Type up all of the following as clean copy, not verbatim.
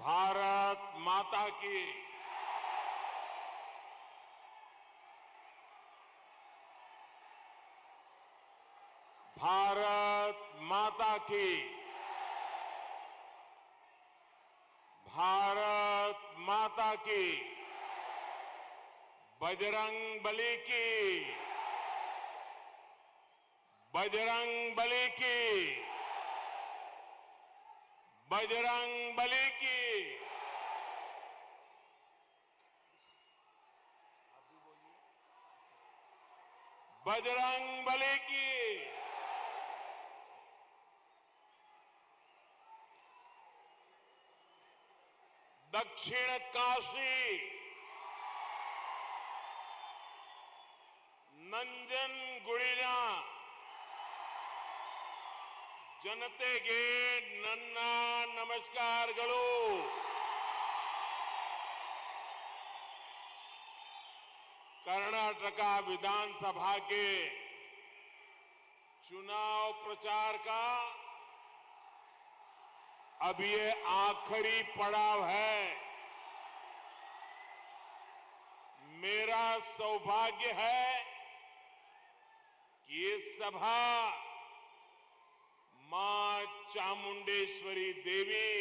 भारत माता की। भारत माता की। भारत माता की। बजरंग बली की। बजरंग बली की। बजरंग बली की। बजरंग बली की। दक्षिण काशी ನಂಜನಗೂಡಿನ ಜನತೆಗೆ ನನ್ನ ನಮಸ್ಕಾರಗಳು. कर्नाटक विधानसभा के चुनाव प्रचार का अब ये आखिरी पड़ाव है. मेरा सौभाग्य है कि ये सभा मां चामुंडेश्वरी देवी,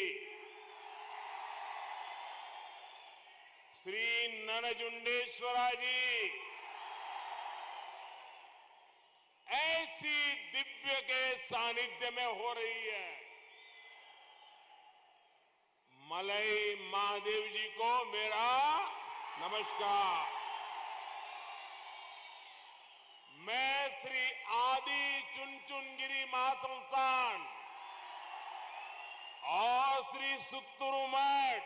श्री ननजुंडेश्वरा जी ऐसी दिव्य के सानिध्य में हो रही है. मलई महादेव जी को मेरा नमस्कार. मैं श्री आदि चुनचुनगिरी महासंस्थान और श्री सुत्तूरू मठ,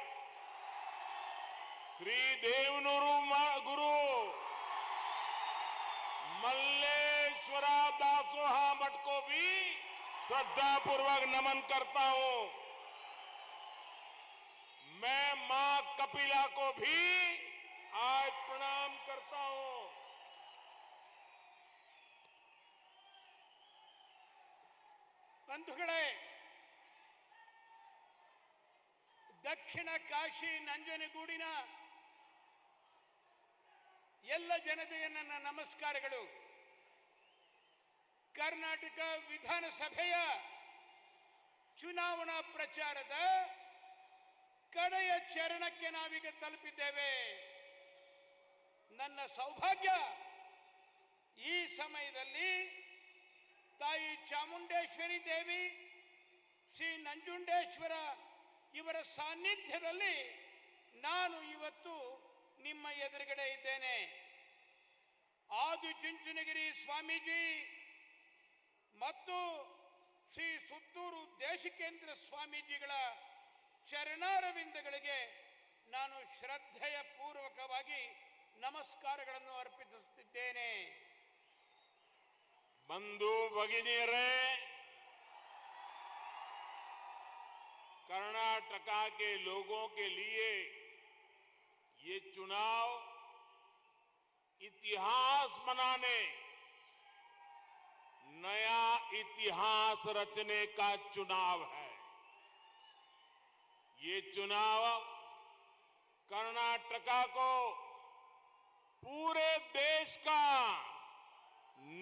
श्री देवनूरू गुरु मल्लेश्वरा दासोहा मठ को भी श्रद्धापूर्वक नमन करता हूं. मैं मां कपिला को भी आज प्रणाम करता हूं. ಬಂಧುಗಳೇ, ದಕ್ಷಿಣ ಕಾಶಿ ನಂಜನಗೂಡಿನ ಎಲ್ಲ ಜನತೆಗೆ ನನ್ನ ನಮಸ್ಕಾರಗಳು. ಕರ್ನಾಟಕ ವಿಧಾನಸಭೆಯ ಚುನಾವಣಾ ಪ್ರಚಾರದ ಕಡೆಯ ಚರಣಕ್ಕೆ ನಾವೀಗ ತಲುಪಿದ್ದೇವೆ. ನನ್ನ ಸೌಭಾಗ್ಯ ಈ ಸಮಯದಲ್ಲಿ ತಾಯಿ ಚಾಮುಂಡೇಶ್ವರಿ ದೇವಿ, ಶ್ರೀ ನಂಜುಂಡೇಶ್ವರ ಇವರ ಸಾನ್ನಿಧ್ಯದಲ್ಲಿ ನಾನು ಇವತ್ತು ನಿಮ್ಮ ಎದುರುಗಡೆ ಇದ್ದೇನೆ. ಆದಿ ಚುಂಚನಗಿರಿ ಸ್ವಾಮೀಜಿ ಮತ್ತು ಶ್ರೀ ಸುತ್ತೂರು ದೇಶಿಕೇಂದ್ರ ಸ್ವಾಮೀಜಿಗಳ ಚರಣಾರವಿಂದಗಳಿಗೆ ನಾನು ಶ್ರದ್ಧೆಯ ಪೂರ್ವಕವಾಗಿ ನಮಸ್ಕಾರಗಳನ್ನು ಅರ್ಪಿಸುತ್ತಿದ್ದೇನೆ. बंधु भगिनियरे, कर्नाटका के लोगों के लिए ये चुनाव इतिहास बनाने, नया इतिहास रचने का चुनाव है. ये चुनाव कर्नाटका को पूरे देश का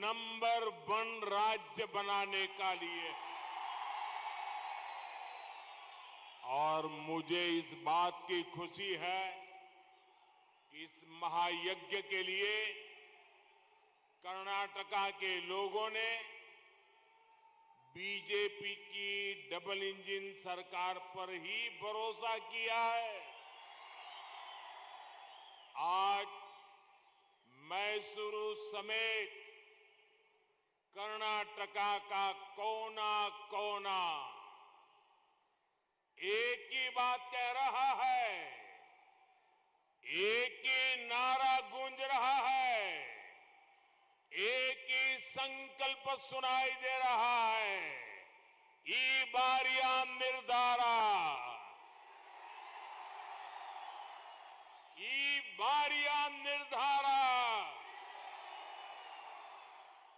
नंबर 1 राज्य बनाने का लिए है. और मुझे इस बात की खुशी है कि इस महायज्ञ के लिए कर्नाटका के लोगों ने बीजेपी की डबल इंजन सरकार पर ही भरोसा किया है. आज मैसूरू समेत कर्नाटका का कोना कोना एक ही बात कह रहा है, एक ही नारा गूंज रहा है, एक ही संकल्प सुनाई दे रहा है. ई बारिया निर्धारा, ई बारिया निर्धारा,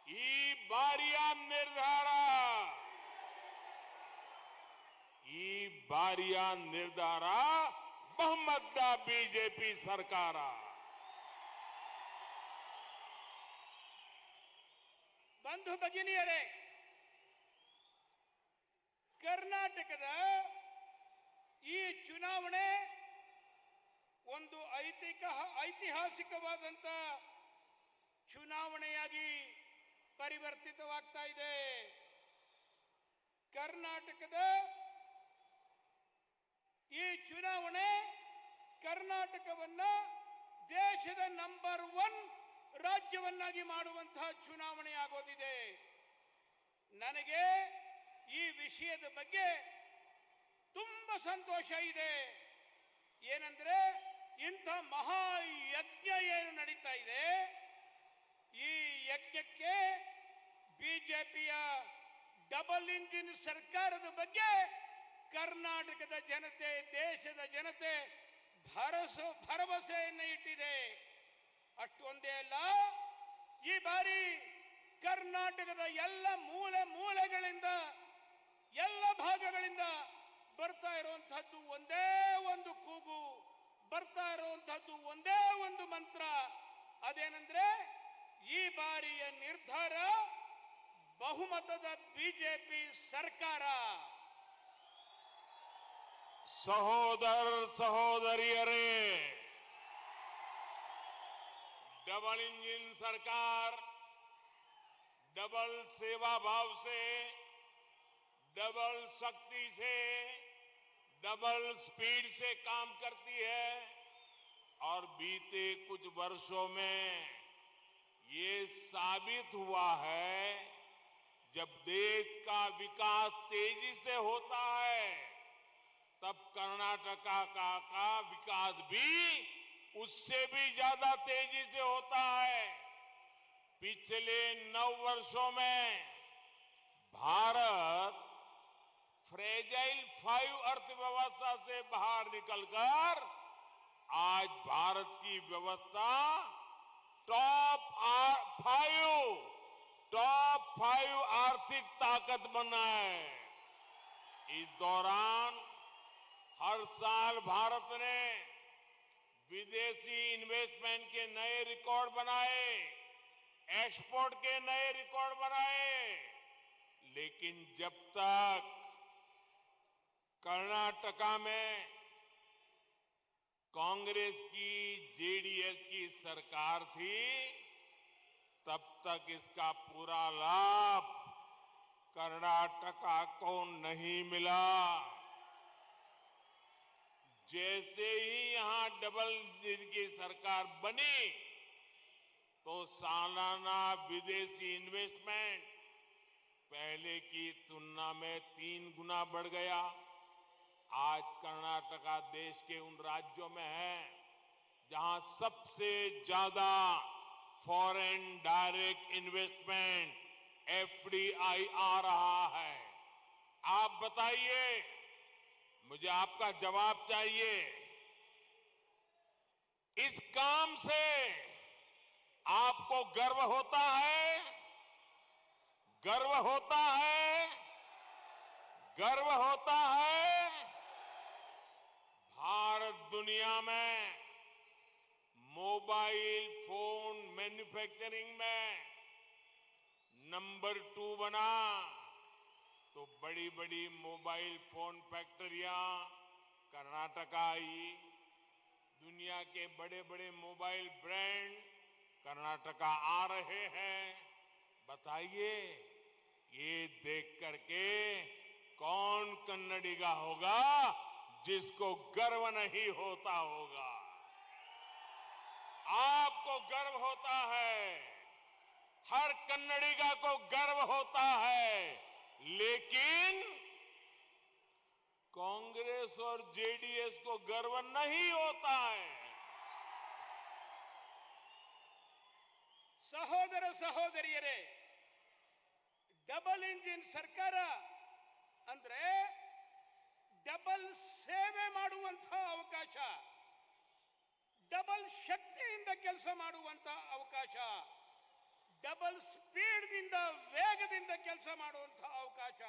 ಈ ಬಾರಿಯ ನಿರ್ಧಾರ, ಈ ಭಾರಿಯ ನಿರ್ಧಾರ ಬಹುಮತದ ಬಿಜೆಪಿ ಸರ್ಕಾರ. ಬಂಧು ಭಗಿನಿಯರೇ, ಕರ್ನಾಟಕದ ಈ ಚುನಾವಣೆ ಒಂದು ಐತಿಹಾಸಿಕವಾದಂಥ ಚುನಾವಣೆಯಾಗಿ ಪರಿವರ್ತಿತವಾಗ್ತಾ ಇದೆ. ಕರ್ನಾಟಕದ ಈ ಚುನಾವಣೆ ಕರ್ನಾಟಕವನ್ನ ದೇಶದ ನಂಬರ್ 1 ರಾಜ್ಯವನ್ನಾಗಿ ಮಾಡುವಂತಹ ಚುನಾವಣೆ ಆಗೋದಿದೆ. ನನಗೆ ಈ ವಿಷಯದ ಬಗ್ಗೆ ತುಂಬಾ ಸಂತೋಷ ಇದೆ. ಏನಂದ್ರೆ ಇಂಥ ಮಹಾಯಜ್ಞ ಏನು ನಡೀತಾ ಇದೆ, ಈ ಯಜ್ಞಕ್ಕೆ ಬಿಜೆಪಿಯ ಡಬಲ್ ಇಂಜಿನ್ ಸರ್ಕಾರದ ಬಗ್ಗೆ ಕರ್ನಾಟಕದ ಜನತೆ, ದೇಶದ ಜನತೆ ಭರವಸೆಯನ್ನು ಇಟ್ಟಿದೆ. ಅಷ್ಟೊಂದೇ ಅಲ್ಲ, ಈ ಬಾರಿ ಕರ್ನಾಟಕದ ಎಲ್ಲ ಮೂಲೆಗಳಿಂದ, ಎಲ್ಲ ಭಾಗಗಳಿಂದ ಬರ್ತಾ ಇರುವಂತಹದ್ದು ಒಂದೇ ಒಂದು ಕೂಗು, ಬರ್ತಾ ಇರುವಂತಹದ್ದು ಒಂದೇ ಒಂದು ಮಂತ್ರ. ಅದೇನೆಂದ್ರೆ ಈ ಬಾರಿಯ ನಿರ್ಧಾರ ಬಹುಮತದ ಬಿಜೆಪಿ ಸರ್ಕಾರ. ಸಹೋದರಿಯರೇ, डबल इंजन सरकार डबल सेवा भाव से, डबल शक्ति से, डबल स्पीड से काम करती है और बीते कुछ वर्षों में ये साबित हुआ है, जब देश का विकास तेजी से होता है तब कर्नाटका का विकास भी उससे भी ज्यादा तेजी से होता है। पिछले 9 वर्षों में भारत फ्रेजाइल 5 अर्थव्यवस्था से बाहर निकलकर आज भारत की व्यवस्था टॉप 5 आर्थिक ताकत बना है। इस दौरान हर साल भारत ने विदेशी इन्वेस्टमेंट के नए रिकॉर्ड बनाए, एक्सपोर्ट के नए रिकॉर्ड बनाए, लेकिन जब तक कर्नाटका में कांग्रेस की, जेडीएस की सरकार थी, तब तक इसका पूरा लाभ कर्नाटका को नहीं मिला। जैसे ही यहां डबल इंजन की सरकार बनी तो सालाना विदेशी इन्वेस्टमेंट पहले की तुलना में 3 गुना बढ़ गया। आज कर्नाटका देश के उन राज्यों में है जहां सबसे ज्यादा फॉरेन डायरेक्ट इन्वेस्टमेंट एफडीआई आ रहा है। आप बताइए, मुझे आपका जवाब चाहिए। इस काम से आपको गर्व होता है? गर्व होता है? गर्व होता है? भारत दुनिया में मोबाइल फोन मैन्युफैक्चरिंग में नंबर 2 बना तो बड़ी बड़ी मोबाइल फोन फैक्ट्रियां कर्नाटका आई। दुनिया के बड़े बड़े मोबाइल ब्रांड कर्नाटका आ रहे हैं। बताइए, ये देख करके कौन कन्नडिगा होगा जिसको गर्व नहीं होता होगा? आपको गर्व होता है, हर कन्नडिगा को गर्व होता है, लेकिन कांग्रेस और जेडीएस को गर्व नहीं होता है। ಸಹೋದರ ಸಹೋದರಿಯರೇ, ಡಬಲ್ ಇಂಜಿನ್ ಸರ್ಕಾರ ಅಂದ್ರೆ ಡಬಲ್ ಸೇವೆ ಮಾಡುವಂತಹ ಅವಕಾಶ, ಡಬಲ್ ಶಕ್ತಿಯಿಂದ ಕೆಲಸ ಮಾಡುವಂತಹ ಅವಕಾಶ, ಡಬಲ್ ಸ್ಪೀಡ್ನಿಂದ, ವೇಗದಿಂದ ಕೆಲಸ ಮಾಡುವಂತಹ ಅವಕಾಶ.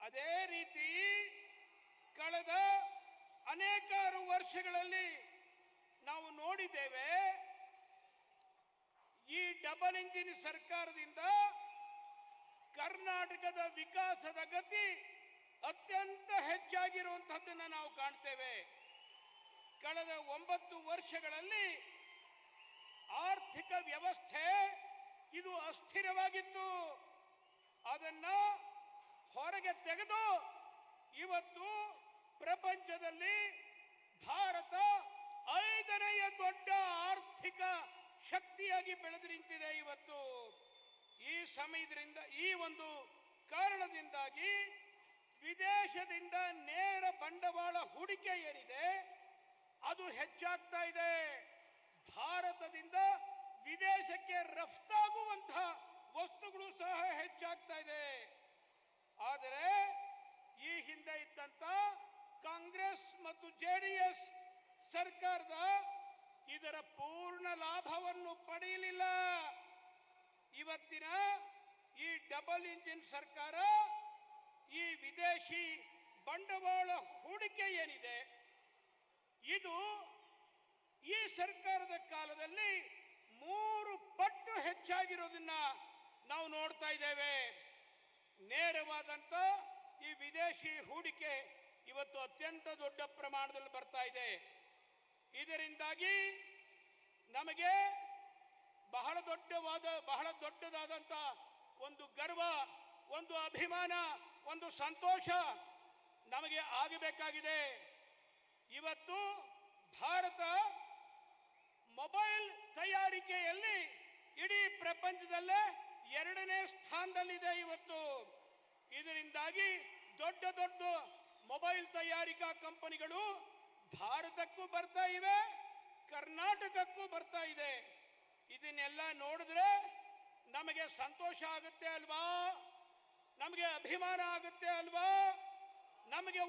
ಅದೇ ರೀತಿ ಕಳೆದ ಅನೇಕಾರು ವರ್ಷಗಳಲ್ಲಿ ನಾವು ನೋಡಿದ್ದೇವೆ, ಈ ಡಬಲ್ ಇಂಜಿನ್ ಸರ್ಕಾರದಿಂದ ಕರ್ನಾಟಕದ ವಿಕಾಸದ ಗತಿ ಅತ್ಯಂತ ಹೆಚ್ಚಾಗಿರುವಂತಹದ್ದನ್ನು ನಾವು ಕಾಣ್ತೇವೆ. ಕಳೆದ 9 ವರ್ಷಗಳಲ್ಲಿ ಆರ್ಥಿಕ ವ್ಯವಸ್ಥೆ ಇದು ಅಸ್ಥಿರವಾಗಿತ್ತು. ಅದನ್ನ ಹೊರಗೆ ತೆಗೆದು ಇವತ್ತು ಪ್ರಪಂಚದಲ್ಲಿ ಭಾರತ 5ನೆಯ ದೊಡ್ಡ ಆರ್ಥಿಕ ಶಕ್ತಿಯಾಗಿ ಬೆಳೆದು ನಿಂತಿದೆ. ಇವತ್ತು ಈ ಸಮಯದಿಂದ, ಈ ಒಂದು ಕಾರಣದಿಂದಾಗಿ ವಿದೇಶದಿಂದ ನೇರ ಬಂಡವಾಳ ಹೂಡಿಕೆ ಏನಿದೆ ಅದು ಹೆಚ್ಚಾಗ್ತಾ ಇದೆ. ಭಾರತದಿಂದ ವಿದೇಶಕ್ಕೆ ರಫ್ತಾಗುವಂತಹ ವಸ್ತುಗಳು ಸಹ ಹೆಚ್ಚಾಗ್ತಾ ಇದೆ. ಆದರೆ ಈ ಹಿಂದೆ ಇದ್ದಂತ ಕಾಂಗ್ರೆಸ್ ಮತ್ತು ಜೆಡಿಎಸ್ ಸರ್ಕಾರದ ಇದರ ಪೂರ್ಣ ಲಾಭವನ್ನು ಪಡೆಯಲಿಲ್ಲ. ಇವತ್ತಿನ ಈ ಡಬಲ್ ಇಂಜಿನ್ ಸರ್ಕಾರ ಈ ವಿದೇಶಿ ಬಂಡವಾಳ ಹೂಡಿಕೆ ಏನಿದೆ ಇದು ಈ ಸರ್ಕಾರದ ಕಾಲದಲ್ಲಿ 3 ಪಟ್ಟು ಹೆಚ್ಚಾಗಿರೋದನ್ನ ನಾವು ನೋಡ್ತಾ ಇದ್ದೇವೆ. ನೇರವಾದಂತ ಈ ವಿದೇಶಿ ಹೂಡಿಕೆ ಇವತ್ತು ಅತ್ಯಂತ ದೊಡ್ಡ ಪ್ರಮಾಣದಲ್ಲಿ ಬರ್ತಾ ಇದೆ. ಇದರಿಂದಾಗಿ ನಮಗೆ ಬಹಳ ದೊಡ್ಡದಾದಂತ ಒಂದು ಗರ್ವ, ಒಂದು ಅಭಿಮಾನ, ಒಂದು ಸಂತೋಷ ನಮಗೆ ಆಗಬೇಕಾಗಿದೆ. ಇವತ್ತು ಭಾರತ ಮೊಬೈಲ್ ತಯಾರಿಕೆಯಲ್ಲಿ ಇಡೀ ಪ್ರಪಂಚದಲ್ಲೇ 2ನೇ ಸ್ಥಾನದಲ್ಲಿದೆ ಇವತ್ತು. ಇದರಿಂದಾಗಿ ದೊಡ್ಡ ದೊಡ್ಡ ಮೊಬೈಲ್ ತಯಾರಿಕಾ ಕಂಪನಿಗಳು ಭಾರತಕ್ಕೂ ಬರ್ತಾ ಇವೆ, ಕರ್ನಾಟಕಕ್ಕೂ ಬರ್ತಾ ಇದೆ. ಇದನ್ನೆಲ್ಲ ನೋಡಿದ್ರೆ ನಮಗೆ ಸಂತೋಷ ಆಗುತ್ತೆ ಅಲ್ವಾ? ನಮಗೆ ಅಭಿಮಾನ ಆಗುತ್ತೆ ಅಲ್ವಾ? ನಮಗೆ